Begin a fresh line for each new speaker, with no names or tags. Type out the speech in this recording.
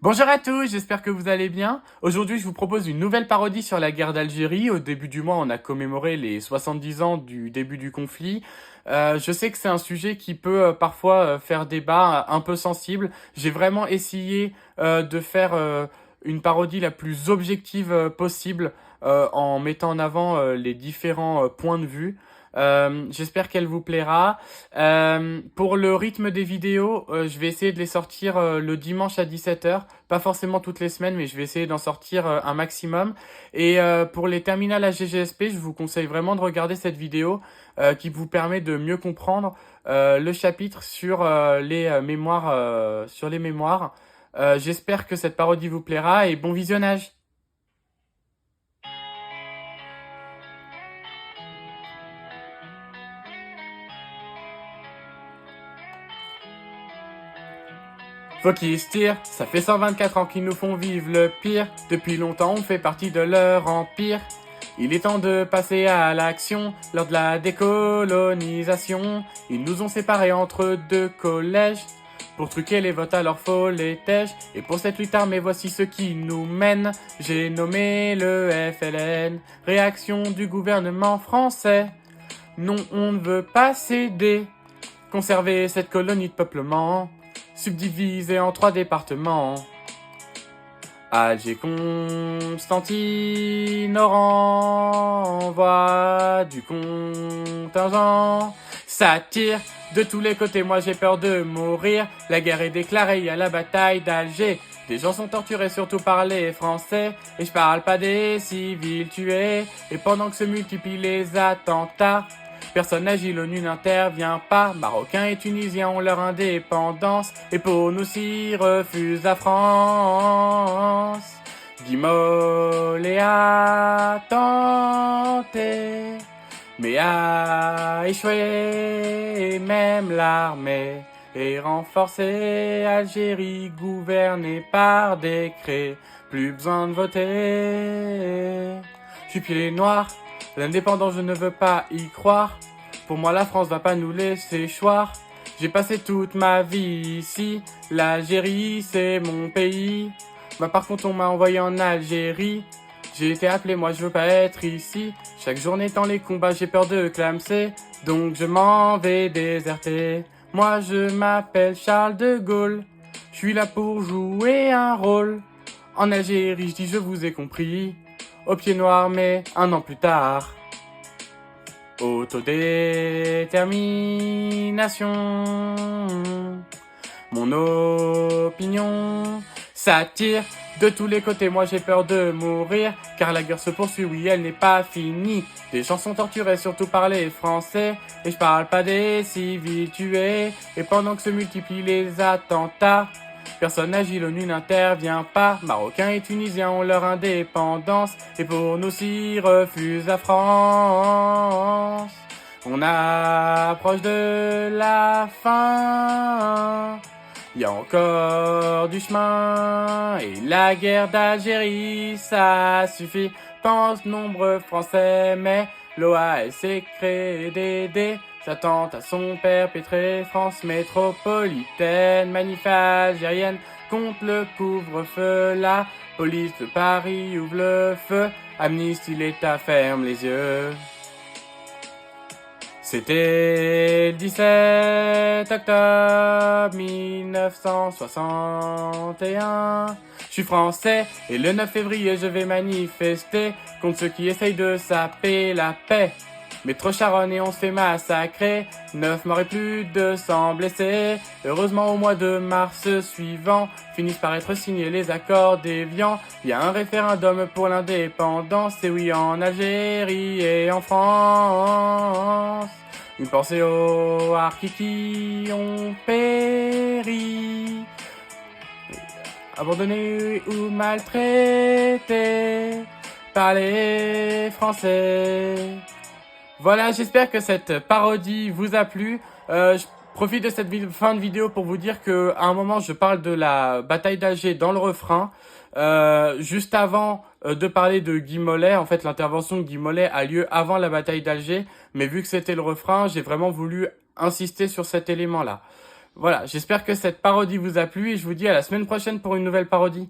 Bonjour à tous, j'espère que vous allez bien. Aujourd'hui, je vous propose une nouvelle parodie sur la guerre d'Algérie. Au début du mois, on a commémoré les 70 ans du début du conflit. Je sais que c'est un sujet qui peut parfois faire débat, un peu sensible. J'ai vraiment essayé de faire une parodie la plus objective possible en mettant en avant les différents points de vue. J'espère qu'elle vous plaira. Pour le rythme des vidéos, je vais essayer de les sortir le dimanche à 17h. Pas forcément toutes les semaines, mais je vais essayer d'en sortir un maximum. Et pour les terminales à GGSP, je vous conseille vraiment de regarder cette vidéo qui vous permet de mieux comprendre le chapitre sur les mémoires. J'espère que cette parodie vous plaira et bon visionnage. Faut qu'ils se tirent, ça fait 124 ans qu'ils nous font vivre le pire. Depuis longtemps on fait partie de leur empire. Il est temps de passer à l'action. Lors de la décolonisation, ils nous ont séparés entre deux collèges. Pour truquer les votes alors faut les tèches. Et pour cette lutte armée voici ce qui nous mène. J'ai nommé le FLN. Réaction du gouvernement français. Non, on ne veut pas céder. Conserver cette colonie de peuplement. Subdivisée en 3 départements. Alger, Constantine, Oran, envoie du contingent. Ça tire de tous les côtés, moi j'ai peur de mourir. La guerre est déclarée, il y a la bataille d'Alger. Des gens sont torturés surtout par les Français. Et je parle pas des civils tués. Et pendant que se multiplient les attentats, personne n'agit, l'ONU n'intervient pas. Marocains et Tunisiens ont leur indépendance. Et pour nous s'y refuse la France. Guy Mollet a tenté, mais a échoué. Même l'armée est renforcée. Algérie gouvernée par décret. Plus besoin de voter. Je suis pieds noirs. L'indépendance, je ne veux pas y croire. Pour moi, la France va pas nous laisser choir. J'ai passé toute ma vie ici. L'Algérie, c'est mon pays. Bah, par contre, on m'a envoyé en Algérie. J'ai été appelé, moi je veux pas être ici. Chaque journée dans les combats, j'ai peur de clamser. Donc je m'en vais déserter. Moi je m'appelle Charles de Gaulle. Je suis là pour jouer un rôle. En Algérie, je dis je vous ai compris. Au pied noir, mais un an plus tard. Autodétermination. Mon opinion, ça tire de tous les côtés, moi j'ai peur de mourir. Car la guerre se poursuit, oui elle n'est pas finie. Des gens sont torturés surtout par les Français. Et je parle pas des civils tués. Et pendant que se multiplient les attentats, personne n'agit, l'ONU n'intervient pas. Marocains et Tunisiens ont leur indépendance. Et pour nous s'y refuse la France. On approche de la fin. Il y a encore du chemin. Et la guerre d'Algérie, ça suffit. Pense nombreux Français, mais l'OAS s'est créé des s'attend à son perpétré. France métropolitaine, manif algérienne contre le couvre-feu. La police de Paris ouvre le feu. Amnistie, l'État ferme les yeux. C'était le 17 octobre 1961. Je suis français et le 9 février je vais manifester contre ceux qui essayent de saper la paix. Métro Charonne et on se fait massacrer. 9 morts et plus de 200 blessés. Heureusement au mois de mars suivant finissent par être signés les accords d'Évian. Il y a un référendum pour l'indépendance. Et oui, en Algérie et en France. Une pensée aux harkis qui ont péri, abandonnés ou maltraités par les Français. Voilà, j'espère que cette parodie vous a plu. Je profite de cette fin de vidéo pour vous dire que à un moment je parle de la bataille d'Alger dans le refrain. Juste avant de parler de Guy Mollet, en fait l'intervention de Guy Mollet a lieu avant la bataille d'Alger, mais vu que c'était le refrain, j'ai vraiment voulu insister sur cet élément-là. Voilà, j'espère que cette parodie vous a plu et je vous dis à la semaine prochaine pour une nouvelle parodie.